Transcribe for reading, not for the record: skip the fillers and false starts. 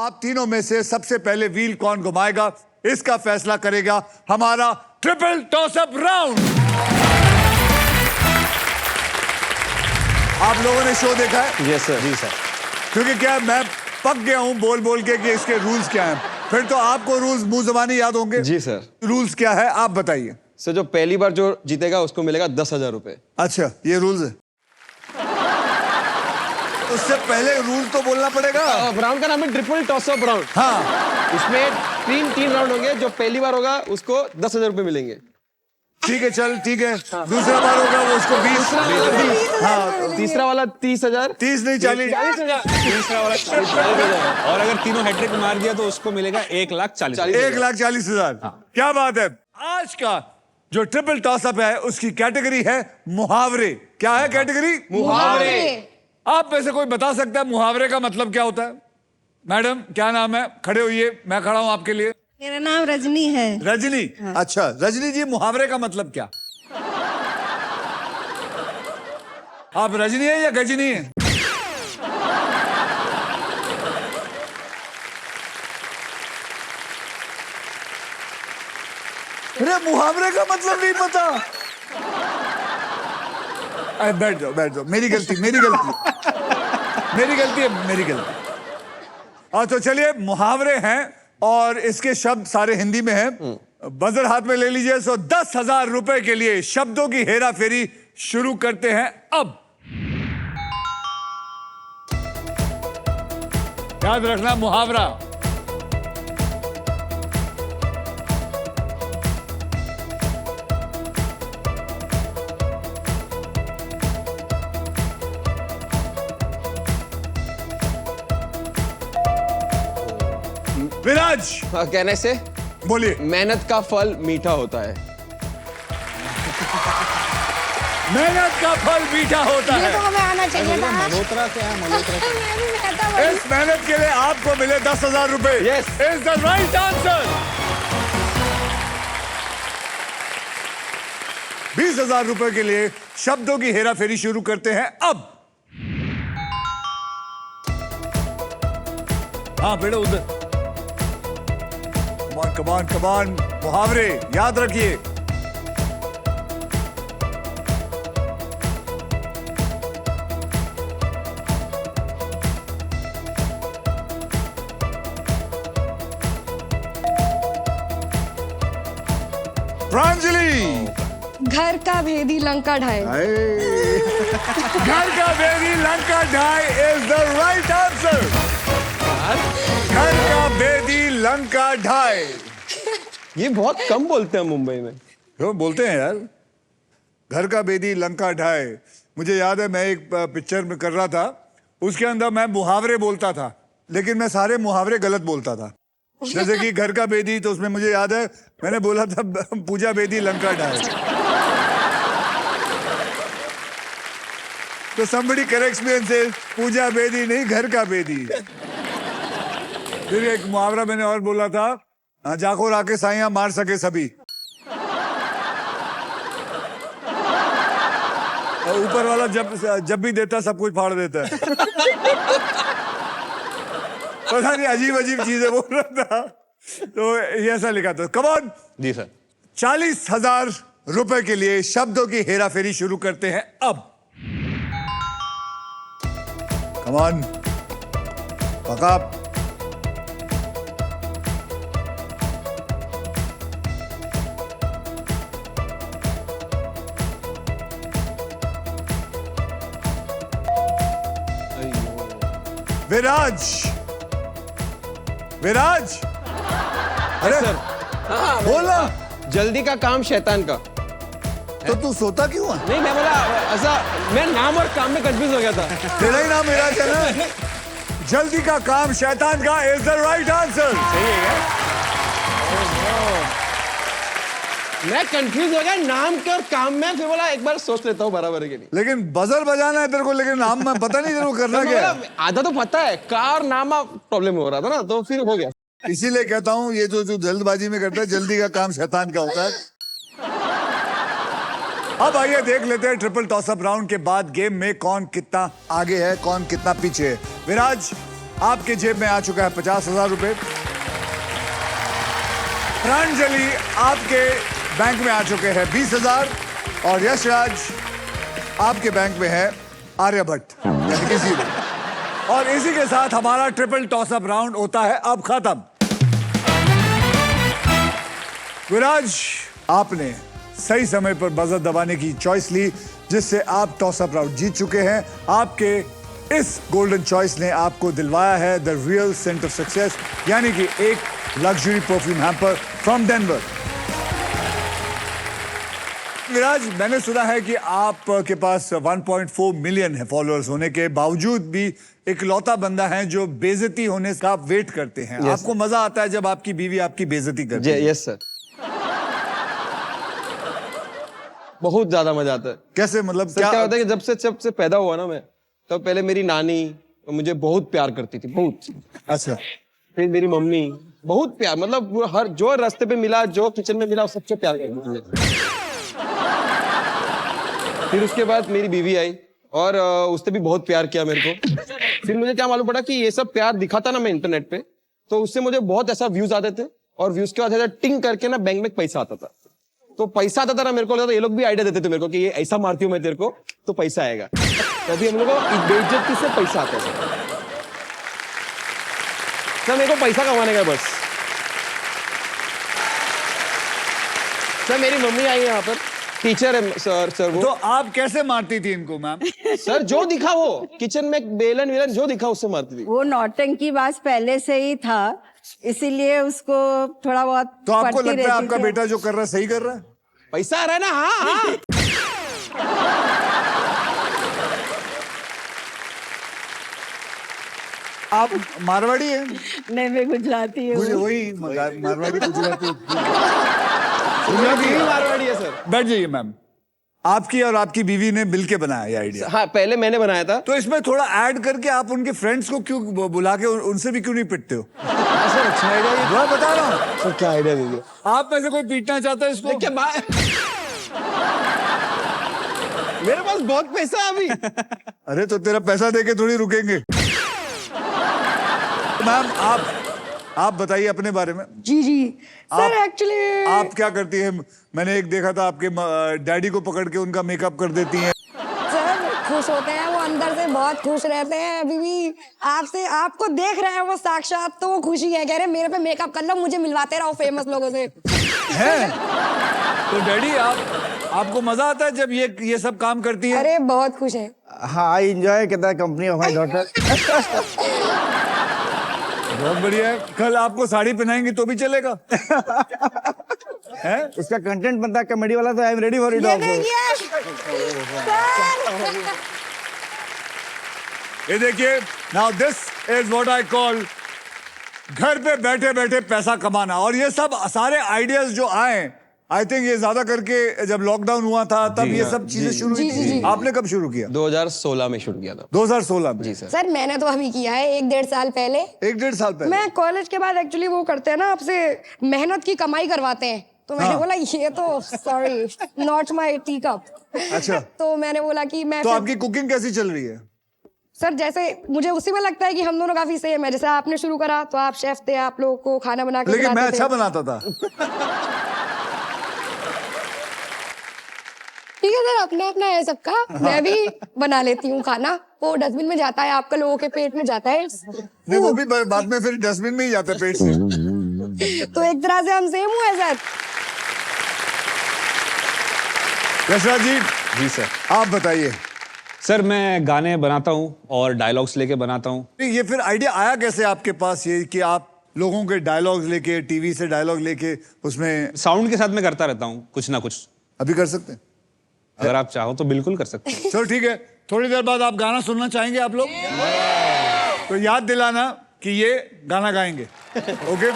आप तीनों में से सबसे पहले व्हील कौन घुमाएगा, इसका फैसला करेगा हमारा ट्रिपल टॉस अप राउंड। आप लोगों ने शो देखा है? Yes sir. जी सर। क्योंकि क्या मैं पक गया हूं बोल बोल के कि इसके रूल्स क्या हैं, फिर तो आपको रूल्स मुंह ज़बानी याद होंगे। जी सर। रूल्स क्या है आप बताइए। सर जो पहली बार जो जीतेगा उसको मिलेगा 10,000 रुपए। अच्छा ये रूल्स है, उससे पहले रूल तो बोलना पड़ेगा। राउंड का नाम है ट्रिपल टॉस अप राउंड। हाँ इसमें तीन राउंड होंगे, जो पहली बार होगा उसको 10,000 रुपए मिलेंगे। ठीक है चल ठीक है। दूसरा बार होगा वो उसको 20। हाँ तीसरा वाला 30,000। 30 नहीं 40। 40,000। तीसरा वाला 40,000 और अगर तीनों हैट्रिक मार दिया तो उसको मिलेगा 1,40,000। 1,40,000। क्या बात है। आज का जो ट्रिपल टॉस अप है उसकी कैटेगरी है मुहावरे। क्या है कैटेगरी? मुहावरे। आप में से कोई बता सकता है मुहावरे का मतलब क्या होता है? मैडम क्या नाम है? खड़े होइए, मैं खड़ा हूं आपके लिए। मेरा नाम रजनी है। रजनी। हाँ। अच्छा रजनी जी, मुहावरे का मतलब क्या? आप रजनी है या गजनी है? अरे मुहावरे का मतलब नहीं पता। अरे बैठ जाओ बैठ जाओ, मेरी गलती मेरी गलती। और तो चलिए मुहावरे हैं और इसके शब्द सारे हिंदी में हैं। बजर हाथ में ले लीजिए। 10,000 रुपए के लिए शब्दों की हेरा फेरी शुरू करते हैं अब। याद रखना मुहावरा। विराज कहने से बोलिए। मेहनत का फल मीठा होता है। मेहनत का फल मीठा होता ये है। तो हमें आना चाहिए था। मल्होत्रा क्या है? मल्होत्रा क्या है? मैं भी कहता वही। इस मेहनत के लिए आपको मिले 10,000 रुपए। Yes. Is the right answer. 20,000 रुपए के लिए शब्दों की हेरा फेरी शुरू करते हैं अब। हाँ बेटा उधर। कमान कमान कमान। मुहावरे याद रखिए। प्रांजलि। घर का भेदी लंका ढाए। घर का बेदी लंका ढाई इज द राइट आंसर। घर का बेदी लंका ढाई। ये बहुत कम बोलते हैं मुंबई में। क्यों बोलते हैं यार? घर का बेदी लंका ढाए। मुझे याद है मैं एक पिक्चर में कर रहा था, उसके अंदर मैं मुहावरे बोलता था, लेकिन मैं सारे मुहावरे गलत बोलता था। जैसे कि घर का बेदी, तो उसमें मुझे याद है मैंने बोला था पूजा बेदी लंका ढाए। तो somebody corrects me and says पूजा बेदी नहीं, घर का बेदी। फिर एक मुहावरा मैंने और बोला था, जाको आके साइयां मार सके सभी। और ऊपर वाला जब भी देता सब कुछ फाड़ देता है। पता नहीं अजीब अजीब चीजें बोल रहा था, तो ये ऐसा लिखा था। Come on. Ji sir. 40,000 रुपए के लिए शब्दों की हेरा फेरी शुरू करते हैं अब। कम ऑन पका। विराज। विराज अरे सर बोला। जल्दी का काम शैतान का। तो तू सोता क्यों है? नहीं मैं बोला ऐसा, मैं नाम और काम में कंफ्यूज हो गया था। तेरा ही नाम विराज है ना? जल्दी का काम शैतान का इज द राइट आंसर। मैं कंफ्यूज हो गया नाम के और काम में, फिर बोला एक बार सोच लेता हूँ बराबर के लिए। लेकिन बजर बजाना है तेरे को, लेकिन नाम में पता नहीं तेरे को करना क्या है। आधा तो पता है, कार नाम प्रॉब्लम हो रहा था ना, तो फिर हो गया। इसीलिए कहता हूँ ये जो जल्दबाजी में करता है, जल्दी का काम शैतान का होता है। अब आइए देख लेते हैं ट्रिपल टॉस अप राउंड के बाद गेम में कौन कितना आगे है, कौन कितना पीछे है। विराज आपके जेब में आ चुका है 50,000 रुपए। प्रांजलि आपके बैंक में आ चुके हैं 20,000 और यशराज आपके बैंक में है आर्यभट्ट, यानी कि 0। और इसी के साथ हमारा ट्रिपल टॉस अप राउंड होता है अब खत्म। विराज, आपने सही समय पर बजर दबाने की चॉइस ली, जिससे आप टॉस अप राउंड जीत चुके हैं। आपके इस गोल्डन चॉइस ने आपको दिलवाया है the real scent of success, यानी कि एक luxury perfume hamper from Denver. Viraj, मैंने सुना है कि आपके पास 1.4 मिलियन है फॉलोअर्स होने के बावजूद भी इकलौता बंदा है जो बेइज्जती होने का आप वेट करते हैं। आपको मजा आता है जब आपकी बीवी आपकी बेइज्जती करती है? यस सर, बहुत ज्यादा मजा आता है। कैसे, मतलब सर क्या होता है कि जब से पैदा हुआ ना मैं, तब पहले मेरी नानी मुझे बहुत प्यार करती थी, बहुत। अच्छा। फिर मेरी मम्मी बहुत प्यार, मतलब वो हर जो रास्ते पे मिला, जो किचन में मिला, सबसे प्यार करती थी। फिर उसके बाद मेरी बीवी आई और उसने भी बहुत प्यार किया मेरे को। फिर मुझे क्या मालूम पड़ा कि ये सब प्यार दिखाता ना मैं इंटरनेट पे, तो उससे मुझे बहुत ऐसा व्यूज आते थे और व्यूज के बाद ऐसा टिंग करके ना बैंक में पैसा आता था। तो पैसा आता था ना, मेरे को लगता था ये लोग भी आइडिया देते थे मेरे को कि ये ऐसा मारती हूँ मैं तेरे को तो पैसा आएगा। तभी हम लोग को बेइज्जती से पैसा आता है सर। मेरे को पैसा कमाने का बस। सर मेरी मम्मी आई है यहाँ पर, टीचर है सर वो। तो आप कैसे मारती थी इनको मैम? सर जो दिखा वो किचन में बेलन वेलन जो दिखा उससे मारती थी। वो नौटंकी बाज पहले से ही था, इसीलिए उसको थोड़ा बहुत तो आपको पड़ती लगता है रहती आपका थी। बेटा जो कर रहा है सही कर रहा है? पैसा आ रहा है ना? हाँ हाँ। आप मारवाड़ी हैं? नहीं, मैं गुजराती हूँ। मुझे वही मारवाड़ी गुजराती बीवी मारवाड़ी है सर। बैठ जाइए मैम। आपकी और आपकी बीवी ने मिलके बनाया ये आइडिया? हाँ, पहले मैंने बनाया था। तो इसमें थोड़ा ऐड करके आप उनके फ्रेंड्स को क्यों बुला के उनसे भी क्यों नहीं पिटते हो? सर अच्छा आइडिया ये। मैं बता रहा हूँ। सर क्या आइडिया दे दिया? आप में से कोई पीटना चाहता है इसको? क्या बात? मेरे पास बहुत पैसा है अभी। अरे तो तेरा पैसा देके थोड़ी रुकेंगे। मैम आप बताइए अपने बारे में। जी जी सर, एक्चुअली आप क्या करती हैं? मैंने एक देखा था आपके डैडी को पकड़ के उनका मेकअप कर देती हैं। सर खुश होते हैं वो, अंदर से बहुत खुश रहते हैं। अभी भी आपसे आपको देख रहे हैं वो साक्षात, तो वो खुशी है, कह रहे मेरे पे मेकअप कर लो, मुझे मिलवाते रहो फेमस लोगों से। हैं? तो डैडी आपको मजा आता है जब ये सब काम करती है? अरे बहुत खुश है। हाँ, I enjoy the company of my daughter. बहुत बढ़िया है। कल आपको साड़ी पहनाएंगे तो भी चलेगा? हैं? उसका कंटेंट बनता है कॉमेडी वाला, तो I am ready for it ये आल्सो। देखिए सर। ये देखिए, now this is what I call घर पे बैठे बैठे पैसा कमाना। और ये सब सारे आइडियाज जो आए, आई थिंक ये ज्यादा करके जब लॉकडाउन हुआ था तब ये सब चीजें शुरू हुई थी। आपने कब शुरू किया? 2016 में शुरू किया था। 2016 में? जी सर। सर मैंने तो अभी किया है 1-1.5 साल पहले। 1-1.5 साल पहले? मैं कॉलेज के बाद एक्चुअली वो करते हैं ना, आपसे मेहनत की कमाई करवाते हैं, तो मैंने बोला ये तो sorry not my tea cup. अच्छा। तो मैंने बोला कि मैं तो आपकी कुकिंग कैसी चल रही है? सर जैसे मुझे उसी में लगता है कि हम दोनों काफी सेम है। जैसे आपने शुरू करा तो आप शेफ थे, आप लोगों को खाना बना के लेकिन मैं खिलाते अच्छा थे। बनाता था। ठीक है सर, अपना अपना है सबका। मैं भी बना लेती हूँ खाना, वो डस्टबिन में जाता है, आपका लोगों के पेट में जाता है। नहीं, वो भी बाद में फिर डस्टबिन में ही जाता है पेट से। तो एक तरह से हम सेम हुए सर। यशराज जी, जी सर। आप बताइए। सर मैं गाने बनाता हूँ और डायलॉग्स लेके बनाता हूँ। ये फिर आइडिया आया कैसे आपके पास ये कि आप लोगों के डायलॉग्स लेके, टीवी से डायलॉग लेके उसमें? साउंड के साथ मैं करता रहता हूँ कुछ ना कुछ। अभी कर सकते हैं? अगर आप चाहो तो बिल्कुल कर सकते हैं। चलो ठीक है, थोड़ी देर बाद आप गाना सुनना चाहेंगे आप लोग? तो याद दिलाना कि ये गाना गाएंगे। ओके?